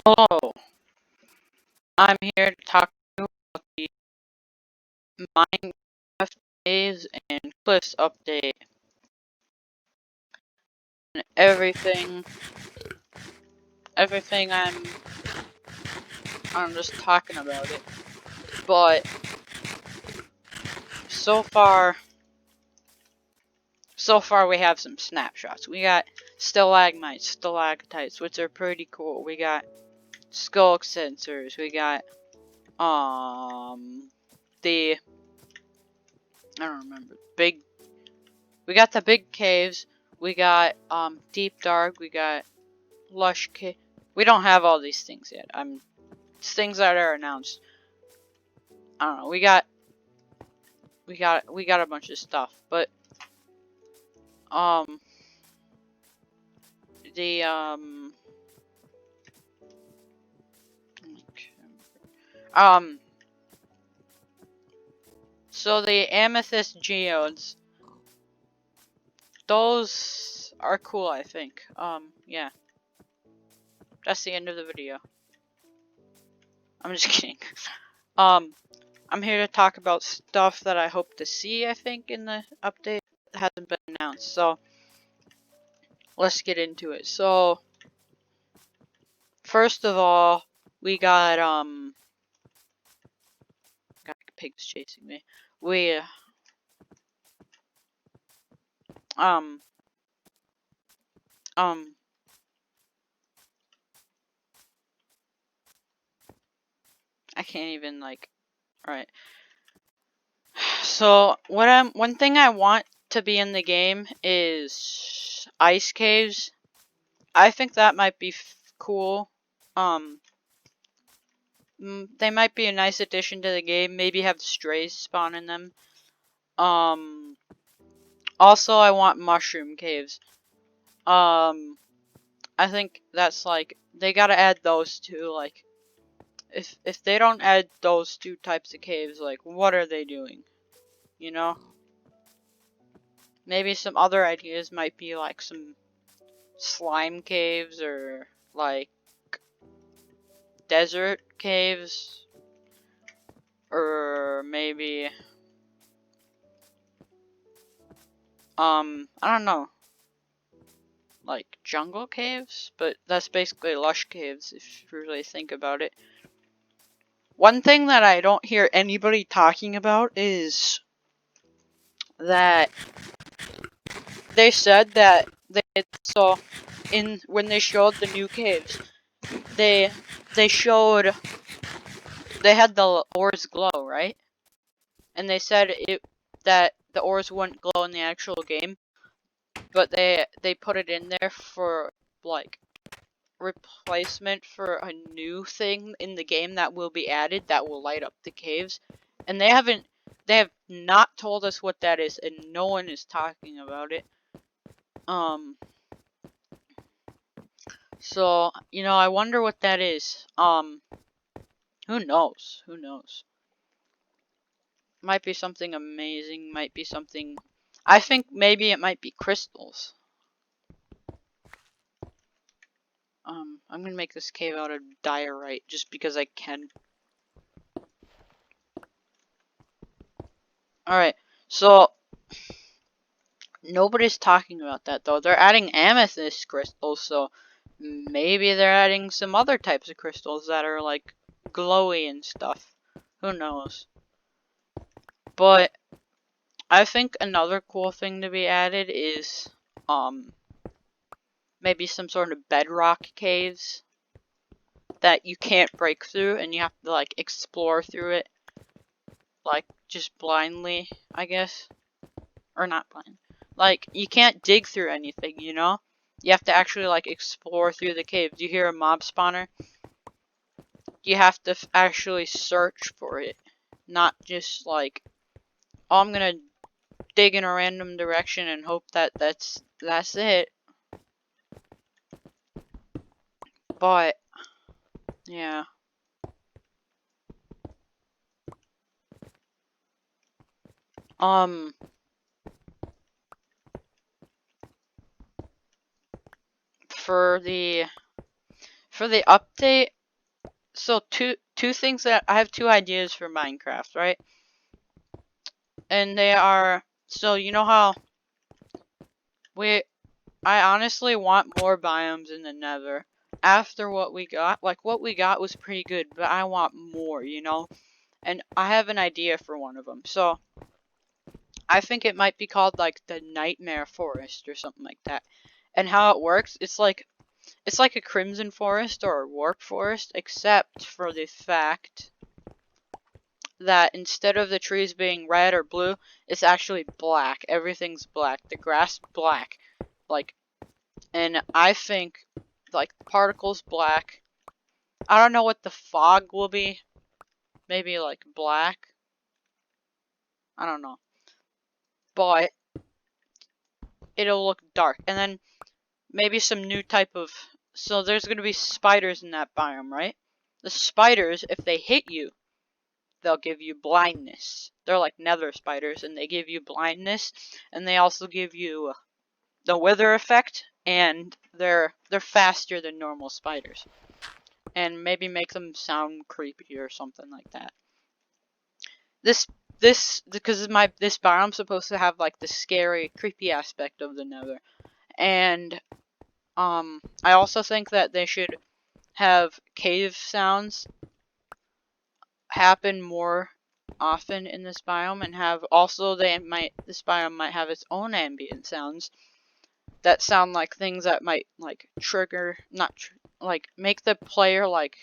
Hello, I'm here to talk to you about the Minecraft days and cliffs update and everything I'm just talking about it. But so far we have some snapshots. We got stalagmites, which are pretty cool. We got skulk sensors. We got the I don't remember we got the big caves. We got deep dark. We got lush cave. We don't have all these things yet. It's things that are announced. I don't know. We got a bunch of stuff, but um the um so the amethyst geodes, those are cool, I think. Yeah. That's the end of the video. I'm just kidding. I'm here to talk about stuff that I hope to see, I think, in the update that hasn't been announced. So let's get into it. So first of all, we got pigs chasing me. We um um I can't even like alright. So one thing I want to be in the game is ice caves. I think that might be cool. They might be a nice addition to the game. Maybe have strays spawn in them. Also I want mushroom caves. I think that's like they gotta add those two. Like if they don't add those two types of caves, like what are they doing? You know? Maybe some other ideas might be like some slime caves or like desert caves, or maybe I don't know, like jungle caves, but that's basically lush caves if you really think about it. One thing that I don't hear anybody talking about is that they said that when they showed the new caves, they showed they had the ores glow, right? And they said that the ores wouldn't glow in the actual game, but they put it in there for like replacement for a new thing in the game that will be added that will light up the caves. And they have not told us what that is, and no one is talking about it. So, you know, I wonder what that is. Who knows? Who knows? Might be something amazing, might be something... I think maybe it might be crystals. I'm gonna make this cave out of diorite just because I can. Alright, so... Nobody's talking about that, though. They're adding amethyst crystals, so... Maybe they're adding some other types of crystals that are, like, glowy and stuff. Who knows? But... I think another cool thing to be added is, maybe some sort of bedrock caves that you can't break through and you have to, like, explore through it, like, just blindly, I guess. Or not blind. Like, you can't dig through anything, you know? You have to actually, like, explore through the cave. Do you hear a mob spawner? You have to actually search for it. Not just, like, oh, I'm gonna dig in a random direction and hope that that's it. But yeah. For the For the update, so two things that I have two ideas for Minecraft, right? And they are, so you know how I honestly want more biomes in the nether. After what we got, like what we got was pretty good, but I want more, you know? And I have an idea for one of them. So I think it might be called like the Nightmare Forest or something like that. And how it works, it's like a Crimson Forest or a Warp Forest, except for the fact that instead of the trees being red or blue, it's actually black. Everything's black. The grass black. Like, and I think like the particles black. I don't know what the fog will be. Maybe like black. I don't know. But it'll look dark. And then maybe some new type of, so there's going to be spiders in that biome, right? The spiders, if they hit you, they'll give you blindness. They're like nether spiders, and they give you blindness, and they also give you the wither effect, and they're faster than normal spiders. And maybe make them sound creepy or something like that. This because this biome's supposed to have like the scary, creepy aspect of the nether. And I also think that they should have cave sounds happen more often in this biome, and have also this biome might have its own ambient sounds that sound like things that might like trigger, not like make the player like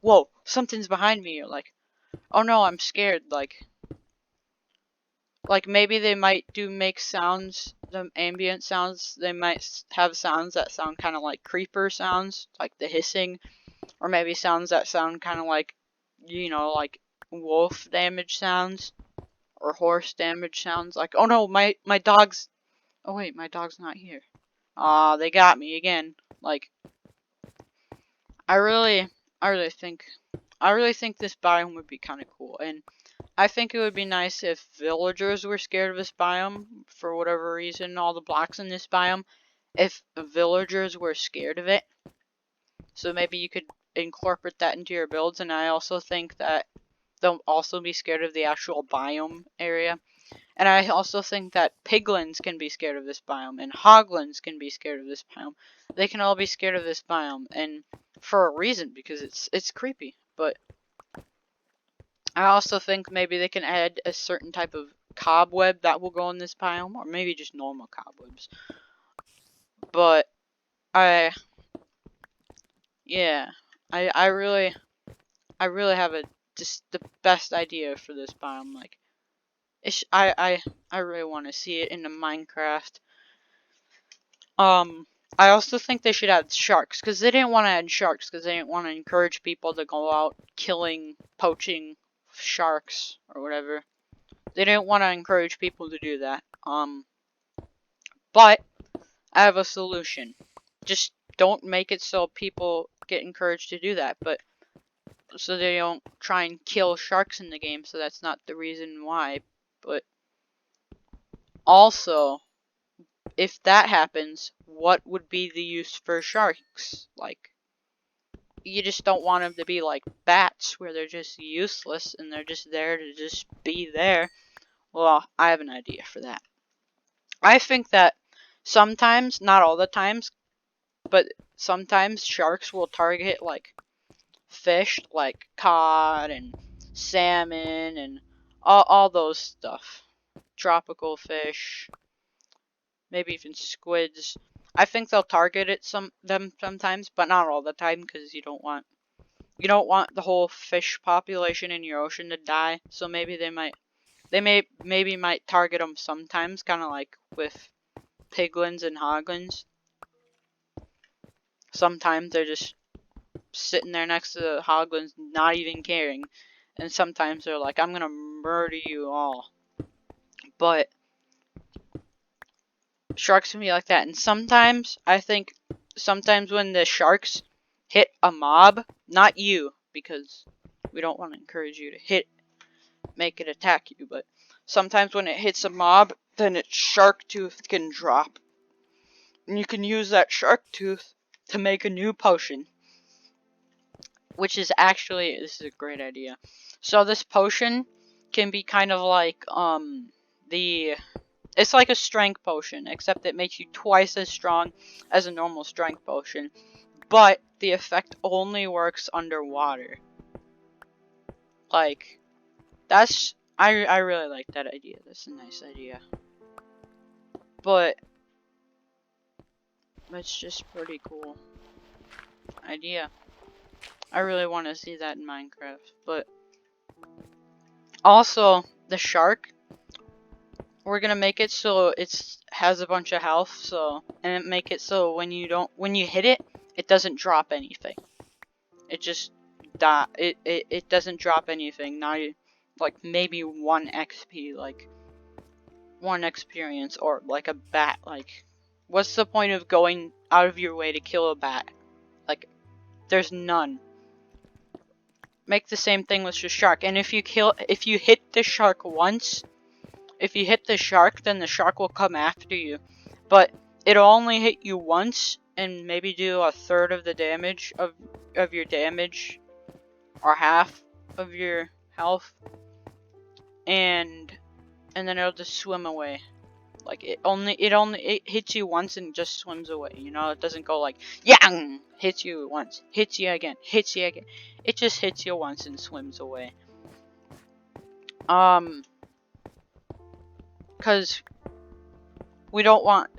whoa, something's behind me, or like oh no, I'm scared, like maybe they might make sounds, the ambient sounds, they might have sounds that sound kind of like creeper sounds, like the hissing, or maybe sounds that sound kind of like, you know, like wolf damage sounds, or horse damage sounds, like oh no, my dog's, oh wait, my dog's not here. They got me again. Like, I really think this biome would be kind of cool, and I think it would be nice if villagers were scared of this biome for whatever reason. All the blocks in this biome, if villagers were scared of it, so maybe you could incorporate that into your builds. And I also think that they'll also be scared of the actual biome area. And I also think that piglins can be scared of this biome, and hoglins can be scared of this biome. They can all be scared of this biome, and for a reason, because it's creepy. But I also think maybe they can add a certain type of cobweb that will go in this biome, or maybe just normal cobwebs. But yeah, I really have just the best idea for this biome. Like, I really want to see it in the Minecraft. I also think they should add sharks, because they didn't want to add sharks, because they didn't want to encourage people to go out killing, poaching sharks or whatever. They didn't want to encourage people to do that. But I have a solution. Just don't make it so people get encouraged to do that, but so they don't try and kill sharks in the game, so that's not the reason why. But also, if that happens, what would be the use for sharks? Like, you just don't want them to be like bats, where they're just useless and they're just there to just be there. Well, I have an idea for that. I think that sometimes, not all the times, but sometimes sharks will target like fish, like cod and salmon and all those stuff. Tropical fish, maybe even squids. I think they'll target them sometimes, but not all the time, because you don't want the whole fish population in your ocean to die. So maybe maybe might target them sometimes, kind of like with piglins and hoglins. Sometimes they're just sitting there next to the hoglins, not even caring, and sometimes they're like, I'm gonna murder you all. But sharks can be like that, and sometimes I think when the sharks hit a mob, not you, because we don't want to encourage you to make it attack you, but sometimes when it hits a mob, then its shark tooth can drop, and you can use that shark tooth to make a new potion. which is actually, this is a great idea. So this potion can be kind of like, it's like a strength potion, except it makes you twice as strong as a normal strength potion, but the effect only works underwater. Like, that's, I really like that idea. That's a nice idea. But it's just pretty cool idea. I really want to see that in Minecraft. But also, the shark, we're gonna make it so it has a bunch of health, so, and make it so when you hit it, it doesn't drop anything. It just it doesn't drop anything. Not like maybe 1 XP, like 1 experience, or like a bat. Like, what's the point of going out of your way to kill a bat? Like, there's none. Make the same thing with the shark, and if you hit the shark once, if you hit the shark, then the shark will come after you. But it'll only hit you once, and maybe do 1/3 of the damage of your damage, or half of your health, and then it'll just swim away. Like, it hits you once and just swims away. You know, it doesn't go like yang, hits you once, hits you again, hits you again. It just hits you once and swims away. Cause we don't want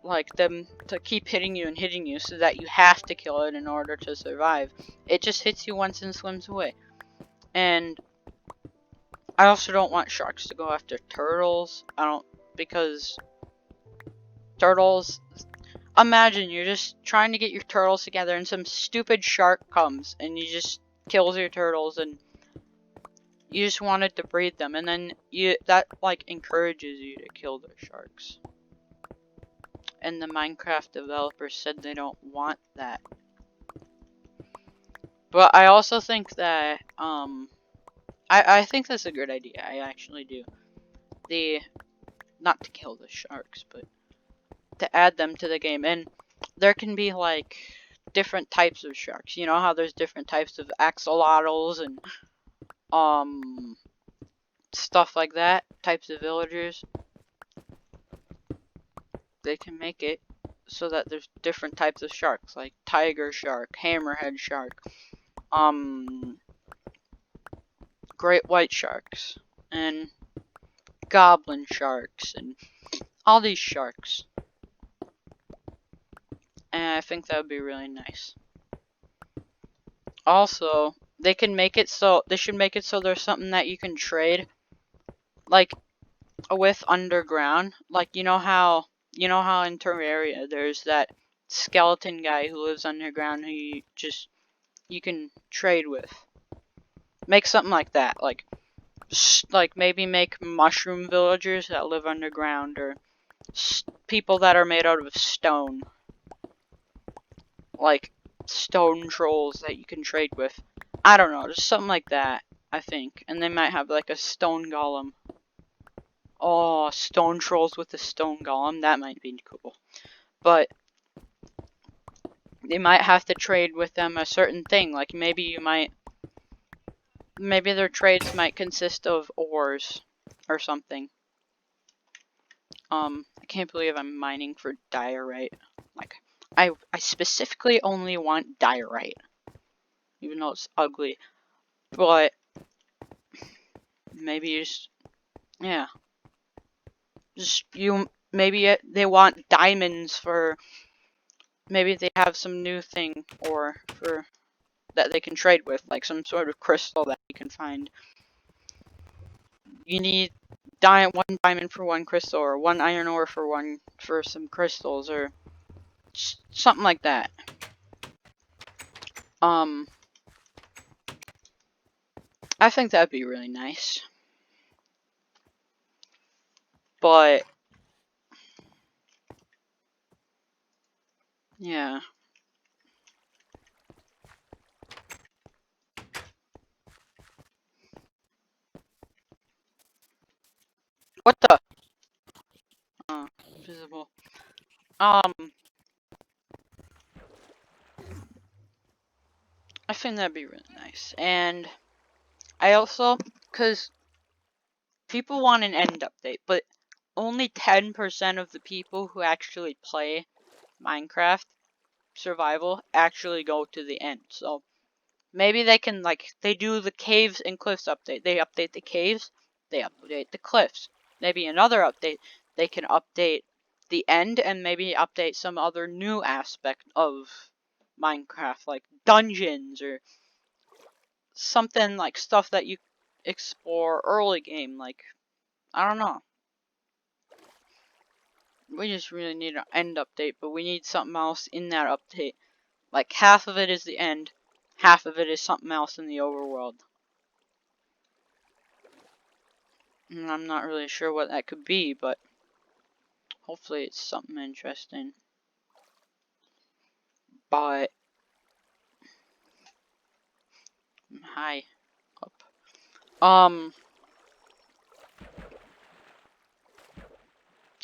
like them to keep hitting you and hitting you so that you have to kill it in order to survive. It just hits you once and swims away. And I also don't want sharks to go after turtles. Because turtles, imagine you're just trying to get your turtles together and some stupid shark comes and you just kills your turtles, and you just wanted to breed them, and then that like encourages you to kill the sharks. And the Minecraft developers said they don't want that. But I also think that, I think that's a good idea. I actually do. Not to kill the sharks, but to add them to the game. And there can be, like, different types of sharks. You know how there's different types of axolotls and, stuff like that? Types of villagers. They can make it so that there's different types of sharks, like tiger shark, hammerhead shark, great white sharks, and goblin sharks, and all these sharks. And I think that would be really nice. Also, they should make it so there's something that you can trade, like, with underground. Like, you know how in Terraria there's that skeleton guy who lives underground who you can trade with. Make something like that, like maybe make mushroom villagers that live underground, or people that are made out of stone, like stone trolls that you can trade with. I don't know, just something like that, I think. And they might have like a stone golem. Oh, stone trolls with a stone golem, that might be cool. But they might have to trade with them a certain thing, like maybe their trades might consist of ores or something. I can't believe I'm mining for diorite. Like, I specifically only want diorite, even though it's ugly. But maybe yeah, maybe they want diamonds for, maybe they have some new thing, or for that they can trade with, like some sort of crystal that you can find. You need 1 diamond for 1 crystal, or 1 iron ore for some crystals, or something like that. I think that'd be really nice. But yeah. What the? Visible. I think that'd be really nice. And I also, because people want an end update, but only 10% of the people who actually play Minecraft survival actually go to the end. So maybe they can, like, they do the caves and cliffs update. They update the caves, they update the cliffs. Maybe another update, they can update the end and maybe update some other new aspect of Minecraft, like dungeons or something, like stuff that you explore early game. Like, I don't know. We just really need an end update, but we need something else in that update. Like, half of it is the end, half of it is something else in the overworld. And I'm not really sure what that could be, but hopefully it's something interesting. But high up.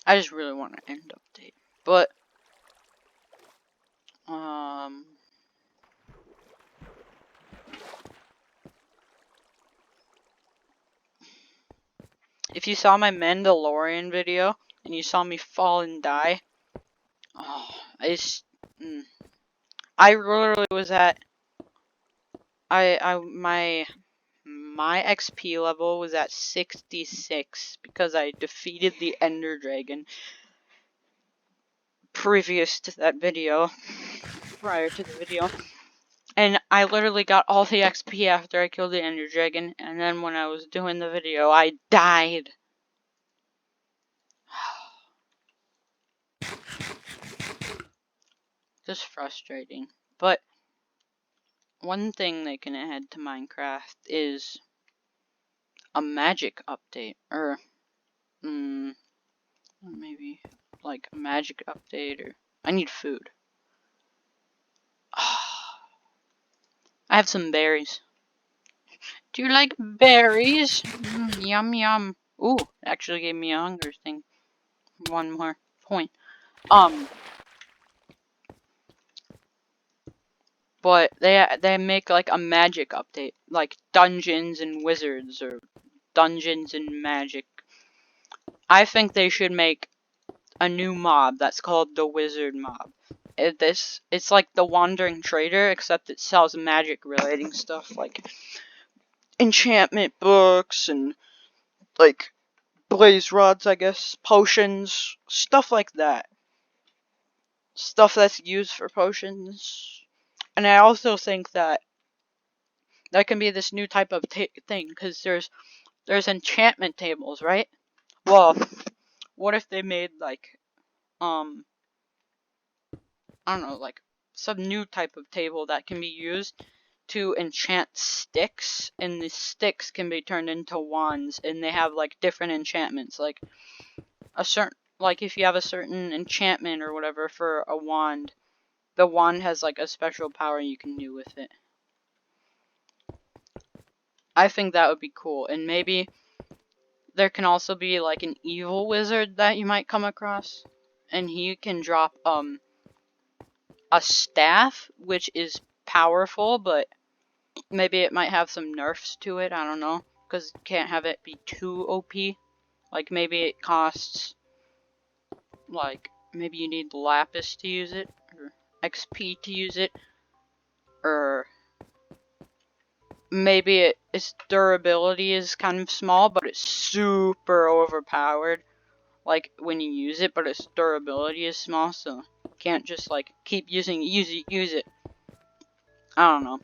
I just really want an end update. But if you saw my Mandalorian video and you saw me fall and die, oh, I literally was at my XP level was at 66 because I defeated the Ender Dragon previous to that video, prior to the video. And I literally got all the XP after I killed the Ender Dragon, and then when I was doing the video, I died. Just frustrating. But one thing they can add to Minecraft is a magic update, or maybe like a magic update, or I need food. I have some berries. Do you like berries? Yum yum. Ooh, actually gave me a hunger thing. One more point. But they make like a magic update, like Dungeons and Wizards or Dungeons and Magic. I think they should make a new mob that's called the Wizard Mob. It's like the Wandering Trader, except it sells magic relating stuff like enchantment books and like blaze rods, I guess, potions, stuff like that. Stuff that's used for potions. And I also think that there can be this new type of thing, because there's enchantment tables, right? Well, what if they made like I don't know, like some new type of table that can be used to enchant sticks, and the sticks can be turned into wands, and they have like different enchantments, like if you have a certain enchantment or whatever for a wand, the wand has like a special power you can do with it. I think that would be cool. And maybe there can also be like an evil wizard that you might come across, and he can drop a staff, which is powerful, but maybe it might have some nerfs to it. I don't know, because you can't have it be too OP. Like maybe it costs, like maybe you need lapis to use it, or XP to use it, or maybe its durability is kind of small, but it's super overpowered, like when you use it, but its durability is small, so you can't just like keep using it, use it. I don't know.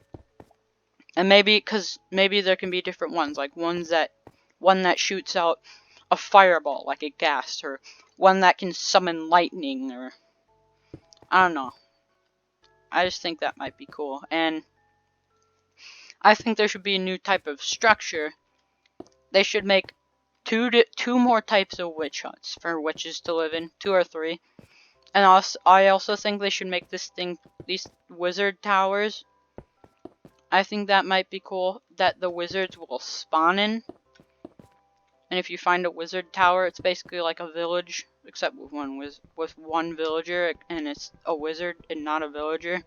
And maybe there can be different ones, like one that shoots out a fireball like a ghast, or one that can summon lightning, or I don't know. I just think that might be cool. And I think there should be a new type of structure. They should make two more types of witch huts for witches to live in, 2 or 3. And I also think they should make these wizard towers. I think that might be cool, that the wizards will spawn in. And if you find a wizard tower, it's basically like a village, except with one villager, and it's a wizard and not a villager.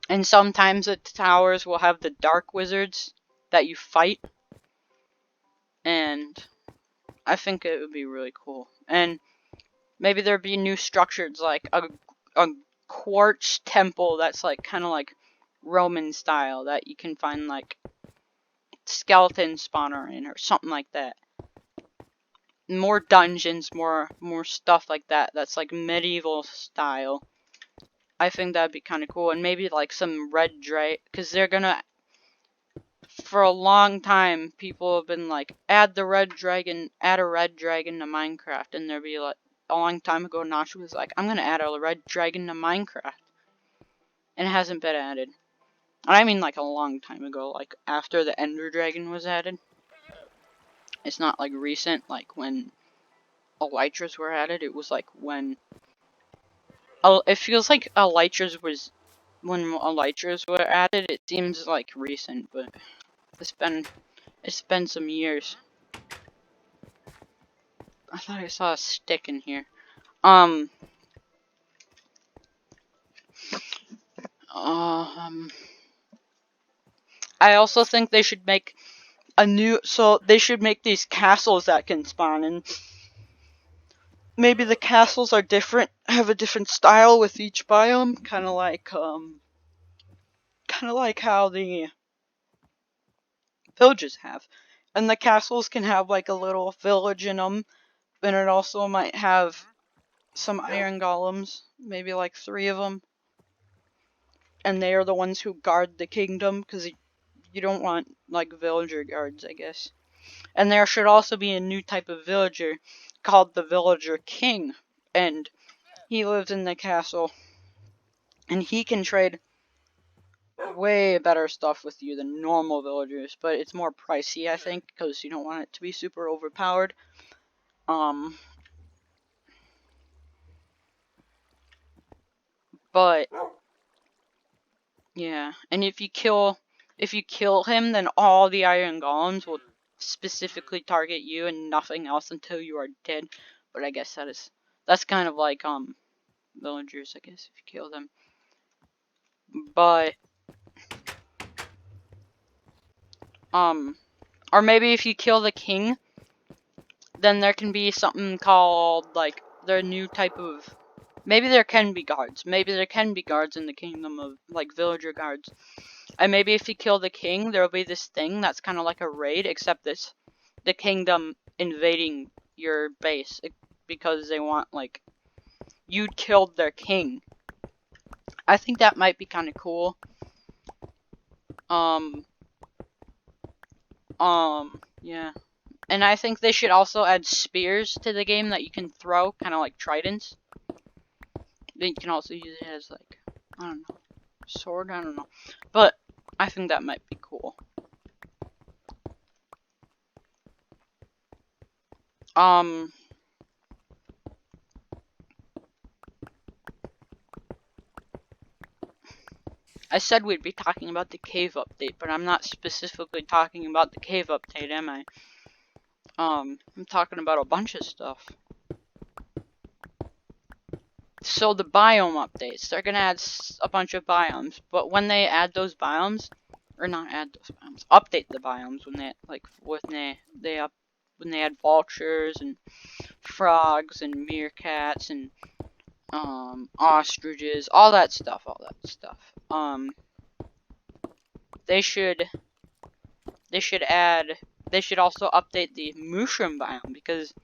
And sometimes the towers will have the dark wizards that you fight. And I think it would be really cool. And maybe there'd be new structures like a quartz temple that's like kind of like Roman style that you can find like skeleton spawner in or something like that. More dungeons, more stuff like that. That's like medieval style. I think that'd be kind of cool, and maybe like some red dragon, because they're gonna. For a long time, people have been like, add a red dragon to Minecraft, and there'd be like a long time ago, Notch was like, I'm gonna add a red dragon to Minecraft, and it hasn't been added. And I mean like a long time ago, like after the Ender Dragon was added. It's not like recent, like when elytras were added. It was like when it feels like elytras was when elytras were added. It seems like recent, but it's been some years. I thought I saw a stick in here. I also think they should make they should make these castles that can spawn, and maybe the castles are different, have a different style with each biome, kind of like how the villages have. And the castles can have like a little village in them, and it also might have some iron golems, maybe like 3 of them. And they are the ones who guard the kingdom, because you don't want like villager guards, I guess. And there should also be a new type of villager called the Villager King, and he lives in the castle, and he can trade way better stuff with you than normal villagers, but it's more pricey, I think, because you don't want it to be super overpowered. But yeah, and if you kill him, then all the iron golems will specifically target you and nothing else until you are dead. But I guess that's kind of like villagers, I guess, if you kill them. But or maybe if you kill the king, then there can be something called like their new type of. Maybe there can be guards. Maybe there can be guards in the kingdom of like villager guards. And maybe if you kill the king, there will be this thing that's kind of like a raid, except it's the kingdom invading your base because they want like you killed their king. I think that might be kind of cool. Yeah. And I think they should also add spears to the game that you can throw, kind of like tridents. Then you can also use it as like, I don't know, sword, I don't know. But I think that might be cool. I said we'd be talking about the cave update, but I'm not specifically talking about the cave update, am I? I'm talking about a bunch of stuff. So the biome updates, they're gonna add a bunch of biomes, but when they add those biomes, or not add those biomes, update the biomes when they add vultures and frogs and meerkats and ostriches, all that stuff. They should also update the mushroom biome, because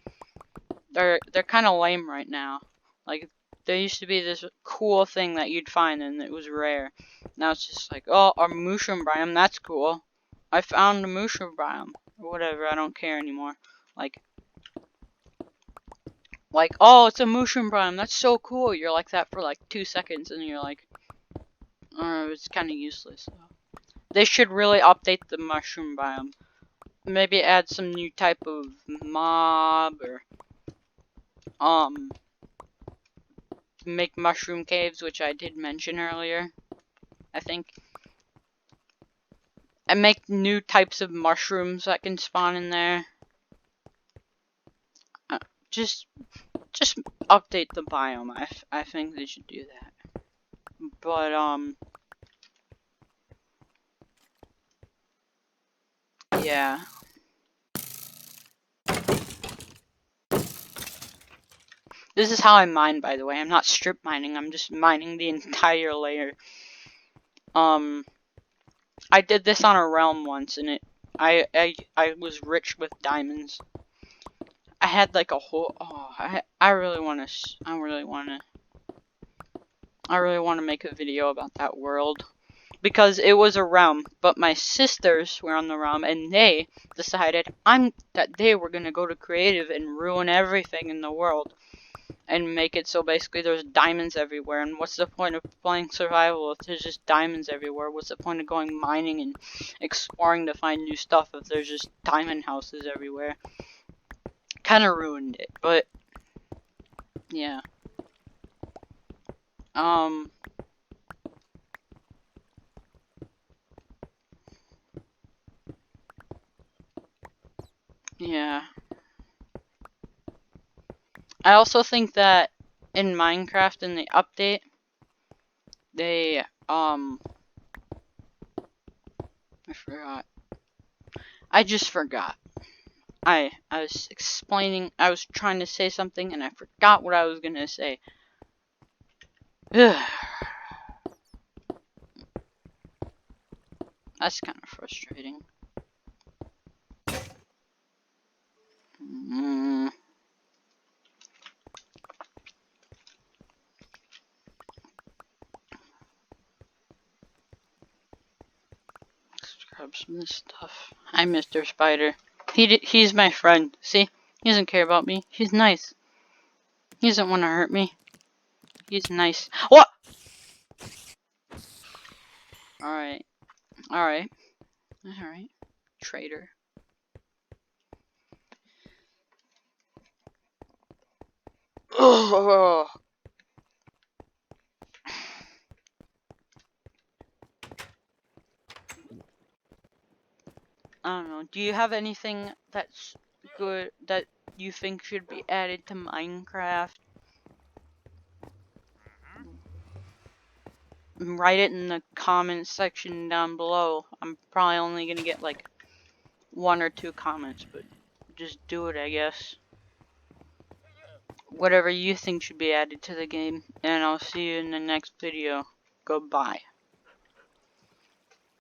they're kind of lame right now. Like, there used to be this cool thing that you'd find and it was rare. Now it's just like, oh, a mushroom biome, that's cool. I found a mushroom biome. Or whatever, I don't care anymore. Like, oh, it's a mushroom biome, that's so cool. You're like that for like 2 seconds and you're like, oh, it's kind of useless. They should really update the mushroom biome. Maybe add some new type of mob, or make mushroom caves, which I did mention earlier, I think. And make new types of mushrooms that can spawn in there. Just update the biome. I think they should do that. But Yeah. This is how I mine, by the way. I'm not strip mining, I'm just mining the entire layer. I did this on a realm once, and I was rich with diamonds. I had like a whole, I really want to make a video about that world. Because it was a realm, but my sisters were on the realm, and they decided that they were gonna go to creative and ruin everything in the world. And make it so basically there's diamonds everywhere, and what's the point of playing survival if there's just diamonds everywhere? What's the point of going mining and exploring to find new stuff if there's just diamond houses everywhere? Kind of ruined it, but yeah. Yeah. I also think that in Minecraft in the update, they I forgot. I just forgot. I was explaining, I was trying to say something and I forgot what I was gonna say. That's kind of frustrating. Let's grab some of this stuff. Hi, Mr. Spider. He's my friend. See? He doesn't care about me. He's nice. He doesn't want to hurt me. He's nice. What? Alright. Alright. Alright. Traitor. Ugh. I don't know. Do you have anything that's good that you think should be added to Minecraft? Write it in the comments section down below. I'm probably only gonna get like 1 or 2 comments, but just do it, I guess. Whatever you think should be added to the game, and I'll see you in the next video. Goodbye.